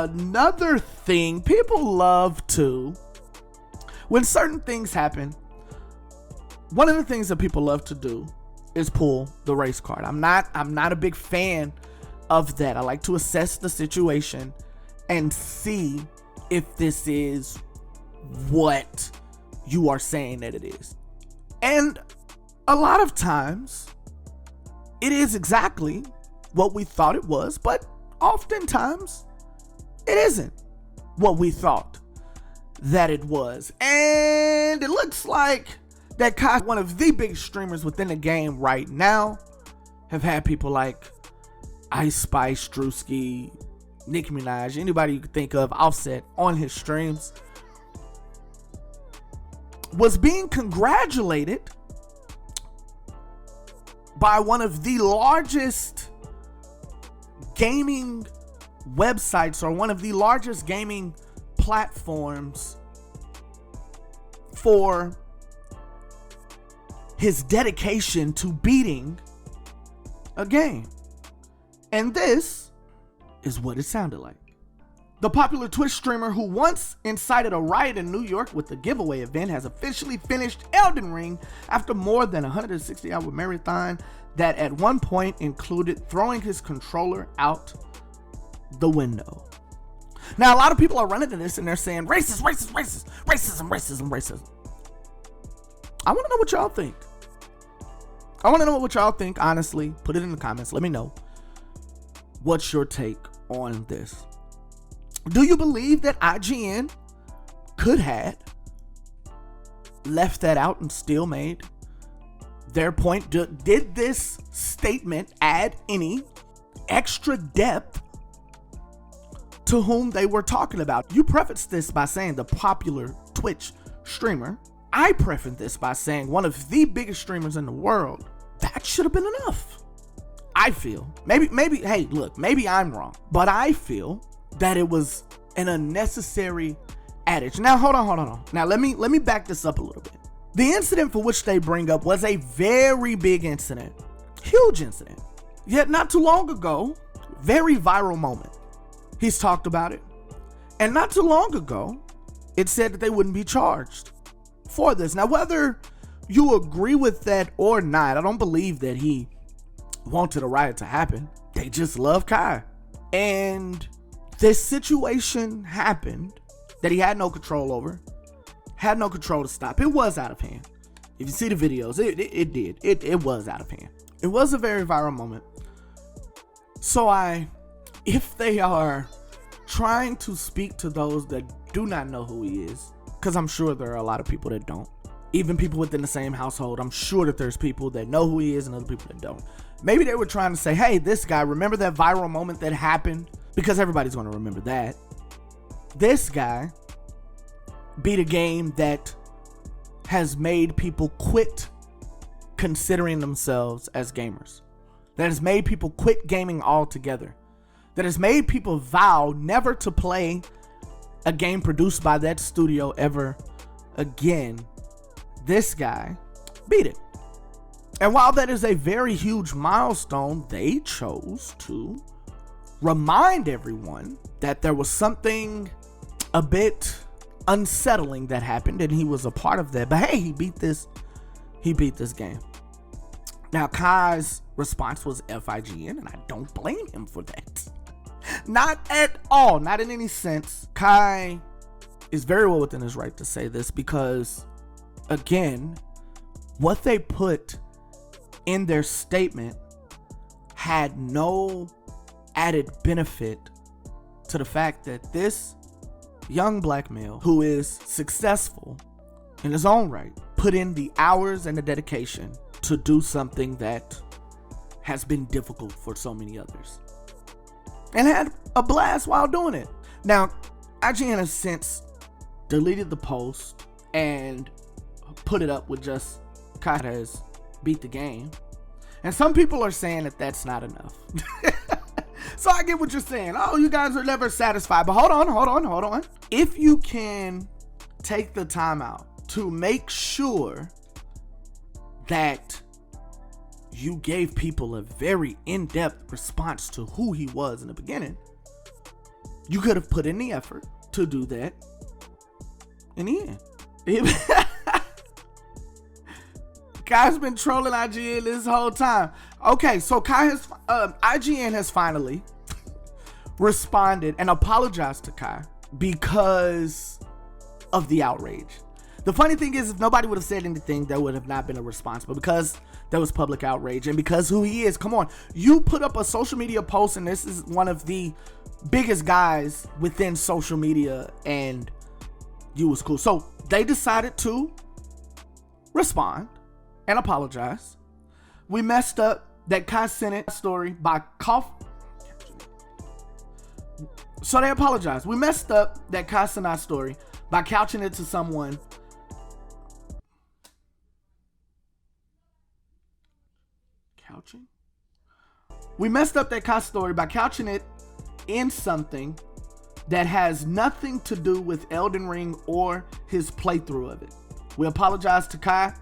Another thing, people love to, when certain things happen, one of the things that people love to do is pull the race card. I'm not a big fan of that. I like to assess the situation and see if this is what you are saying that it is. And a lot of times it is exactly what we thought it was, but oftentimes it isn't what we thought that it was. And it looks like that Kai, one of the biggest streamers within the game right now, have had people like Ice Spice, Drewski, Nicki Minaj, anybody you could think of, Offset on his streams, was being congratulated by one of the largest gaming websites or one of the largest gaming platforms for his dedication to beating a game. And this is what it sounded like. The popular Twitch streamer who once incited a riot in New York with the giveaway event has officially finished Elden Ring after more than a 160-hour marathon that at one point included throwing his controller out the window. Now, a lot of people are running to this and they're saying, racist, racism. I want to know what y'all think. Honestly. Put it in the comments. Let me know. What's your take on this? Do you believe that IGN could have left that out and still made their point? Did this statement add any extra depth to whom they were talking about? You prefaced this by saying the popular Twitch streamer. I prefaced this by saying one of the biggest streamers in the world. That should have been enough. I feel, maybe, hey, look, maybe I'm wrong, but I feel that it was an unnecessary adage. Now, hold on. Now, let me back this up a little bit. The incident for which they bring up was a very big incident, huge incident. Yet not too long ago, very viral moment. He's talked about it. And not too long ago, it said that they wouldn't be charged for this. Now, whether you agree with that or not, I don't believe that he wanted a riot to happen. They just love Kai. And this situation happened that he had no control over, had no control to stop. It was out of hand. If you see the videos, it was out of hand. It was a very viral moment. So if they are trying to speak to those that do not know who he is, because I'm sure there are a lot of people that don't, even people within the same household, I'm sure that there's people that know who he is and other people that don't. Maybe they were trying to say, hey, this guy, remember that viral moment that happened? Because everybody's going to remember that. This guy beat a game that has made people quit considering themselves as gamers. That has made people quit gaming altogether. That has made people vow never to play a game produced by that studio ever again. This guy beat it. And while that is a very huge milestone, they chose to remind everyone that there was something a bit unsettling that happened and he was a part of that. But hey, he beat this game. Now, Kai's response was FIGN, and I don't blame him for that. Not at all, not in any sense. Kai is very well within his right to say this because, again, what they put in their statement had no added benefit to the fact that this young black male who is successful in his own right put in the hours and the dedication to do something that has been difficult for so many others and had a blast while doing it. Now, IGN has since deleted the post and put it up with just Kai has beat the game. And some people are saying that that's not enough. So I get what you're saying. Oh, you guys are never satisfied. But hold on. If you can take the time out to make sure that you gave people a very in-depth response to who he was in the beginning, You could have put in the effort to do that in the end. Kai's been trolling IGN this whole time. Okay, so IGN has finally responded and apologized to Kai because of the outrage. The funny thing is, if nobody would have said anything, there would have not been a response. But because there was public outrage and because who he is, come on, you put up a social media post, and this is one of the biggest guys within social media, and you was cool. So they decided to respond and apologize. We messed up that Kai sent it story by So they apologized. We messed up that Kai sent our story by couching it to someone. We messed up that Kai story by couching it in something that has nothing to do with Elden Ring or his playthrough of it. We apologize to Kai,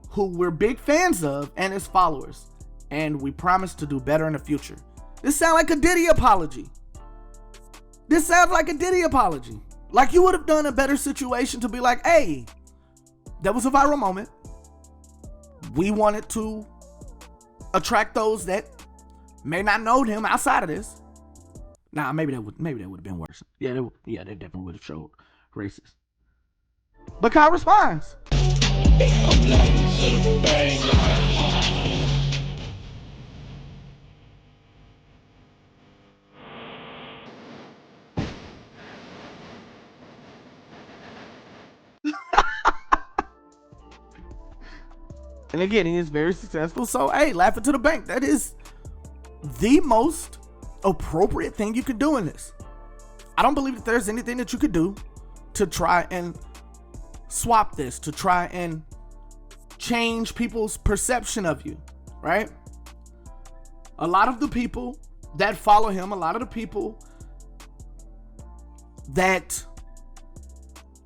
who we're big fans of, and his followers, and we promise to do better in the future. This sounds like a Diddy apology. Like you would have done a better situation to be like, hey, that was a viral moment. We wanted to attract those that may not know him outside of this. Nah, maybe that would have been worse. Yeah, they definitely would have showed racist. But Kai responds. And again, he is very successful. So, hey, laugh it to the bank. That is the most appropriate thing you could do in this. I don't believe that there's anything that you could do to try and swap this, to try and change people's perception of you, right? A lot of the people that follow him, a lot of the people that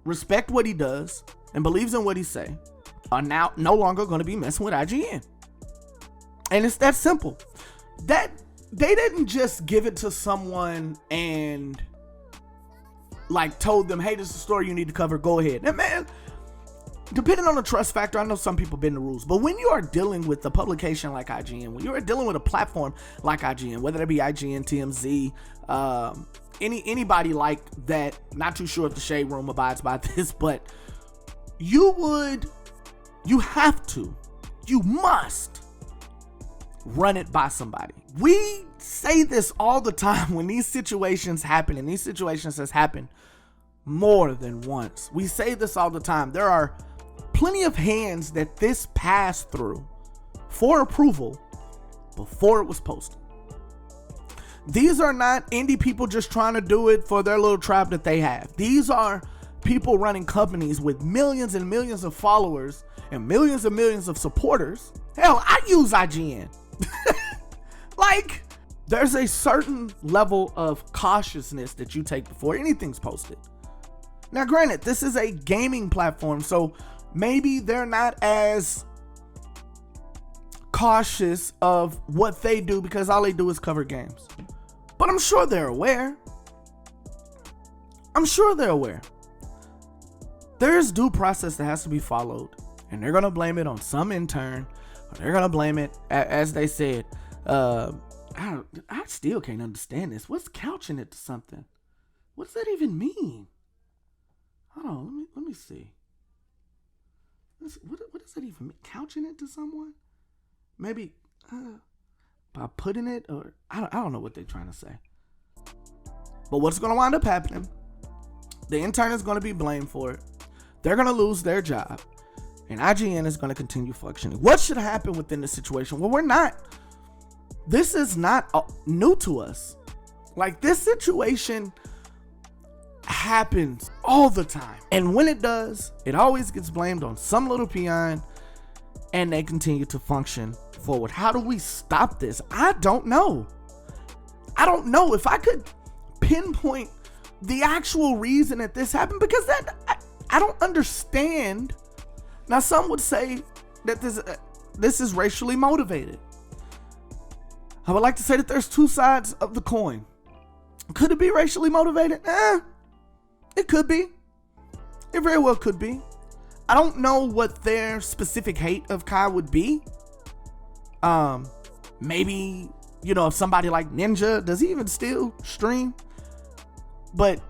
respect what he does and believes in what he say are now no longer going to be messing with IGN. And it's that simple. That they didn't just give it to someone and like told them, hey, this is a story you need to cover, go ahead. And man, depending on the trust factor, I know some people bend the rules, but when you are dealing with a publication like IGN, when you are dealing with a platform like IGN, whether it be IGN, TMZ, anybody like that, not too sure if the Shade Room abides by this, but you must run it by somebody. We say this all the time when these situations happen, and these situations has happened more than once. We say this all the time. There are plenty of hands that this passed through for approval before it was posted. These are not indie people just trying to do it for their little tribe that they have. These are people running companies with millions and millions of followers and millions of supporters. Hell, I use IGN. Like, there's a certain level of cautiousness that you take before anything's posted. Now, granted, this is a gaming platform, so maybe they're not as cautious of what they do because all they do is cover games. But I'm sure they're aware. There's due process that has to be followed, and they're going to blame it on some intern, or they're going to blame it, as they said, I still can't understand this. What's couching it to something? What does that even mean? Hold on, let me see. What does that even mean? Couching it to someone? Maybe by putting it, or I don't know what they're trying to say. But what's going to wind up happening? The intern is going to be blamed for it. They're going to lose their job, and IGN is going to continue functioning. What should happen within the situation? Well, this is not new to us. Like, this situation happens all the time. And when it does, it always gets blamed on some little peon, and they continue to function forward. How do we stop this? I don't know. If I could pinpoint the actual reason that this happened, because I don't understand. Now, some would say that this is racially motivated. I would like to say that there's two sides of the coin. Could it be racially motivated? It could be. It very well could be. I don't know what their specific hate of Kai would be. Maybe, if somebody like Ninja, does he even still stream? But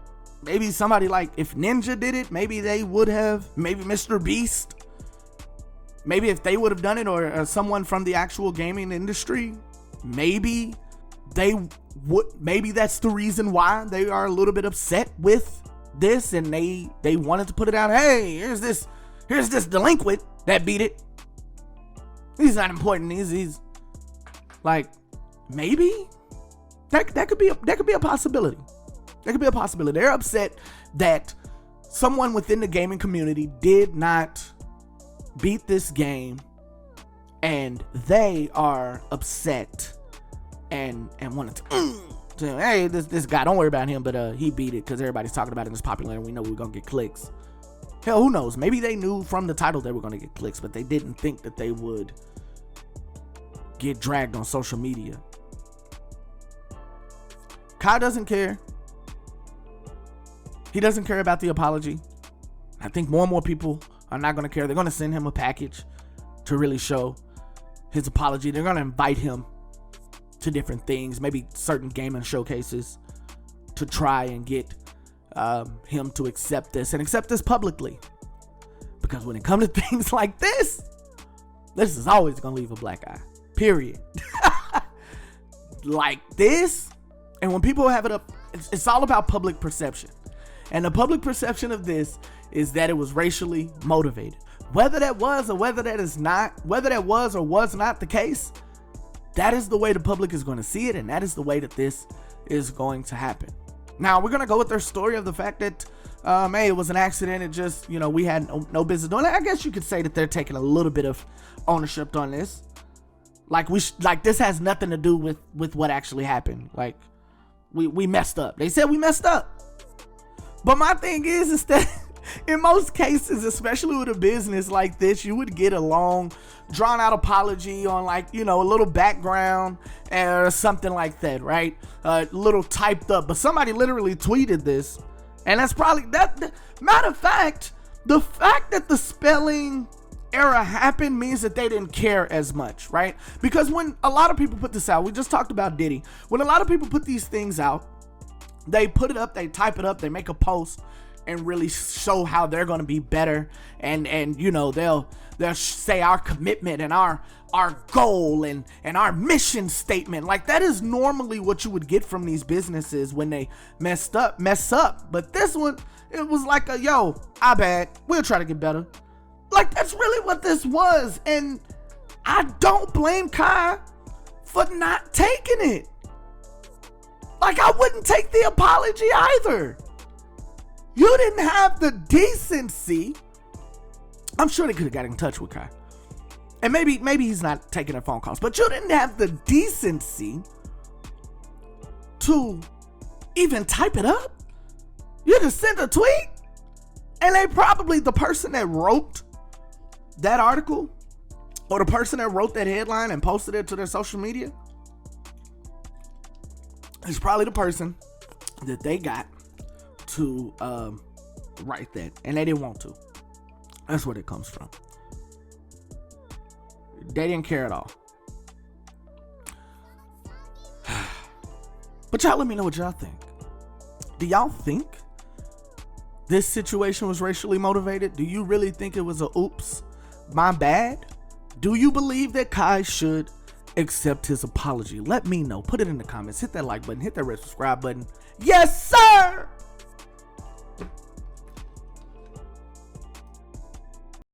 maybe somebody like, if Ninja did it, maybe they would have, maybe Mr. Beast, maybe if they would have done it, or someone from the actual gaming industry, maybe they would, maybe that's the reason why they are a little bit upset with this, and they wanted to put it out. Hey, here's this delinquent that beat it. He's not important. He's like, maybe that could be a possibility. That could be a possibility. They're upset that someone within the gaming community did not beat this game, and they are upset and wanted to hey, this guy, don't worry about him, but he beat it because everybody's talking about it and it's popular and we know we're gonna get clicks. Hell, who knows? Maybe they knew from the title they were gonna get clicks, but they didn't think that they would get dragged on social media. Kai doesn't care. He doesn't care about the apology. I think more and more people are not going to care. They're going to send him a package to really show his apology. They're going to invite him to different things, maybe certain gaming showcases, to try and get him to accept this and accept this publicly. Because when it comes to things like this is always going to leave a black eye. Period. Like this. And when people have it up, it's all about public perception. And the public perception of this is that it was racially motivated. Whether that was or whether that is not, whether that was or was not the case, that is the way the public is going to see it, and that is the way that this is going to happen. Now, we're going to go with their story of the fact that, hey, it was an accident. It just, we had no business doing it. I guess you could say that they're taking a little bit of ownership on this. Like, this has nothing to do with what actually happened. Like, we messed up. They said we messed up. But my thing is that in most cases, especially with a business like this, you would get a long, drawn-out apology on, like, a little background or something like that, right? A little typed up. But somebody literally tweeted this, and that's probably that. Matter of fact, the fact that the spelling error happened means that they didn't care as much, right? Because when a lot of people put this out, we just talked about Diddy. When a lot of people put these things out, they put it up, they type it up, they make a post and really show how they're going to be better. And they'll say our commitment and our goal and our mission statement. Like, that is normally what you would get from these businesses when they mess up. But this one, it was like yo, I bad. We'll try to get better. Like, that's really what this was. And I don't blame Kai for not taking it. Like, I wouldn't take the apology either. You didn't have the decency. I'm sure they could have got in touch with Kai. And maybe he's not taking their phone calls. But you didn't have the decency to even type it up. You just sent a tweet. And they probably, the person that wrote that article, or the person that wrote that headline and posted it to their social media, is probably the person that they got to write that, and they didn't want to. That's where it comes from. They didn't care at all. But y'all let me know what y'all think. Do y'all think this situation was racially motivated? Do you really think it was a oops, my bad? Do you believe that Kai should accept his apology? Let me know. Put it in the comments. Hit that like button. Hit that red subscribe button. Yes, sir!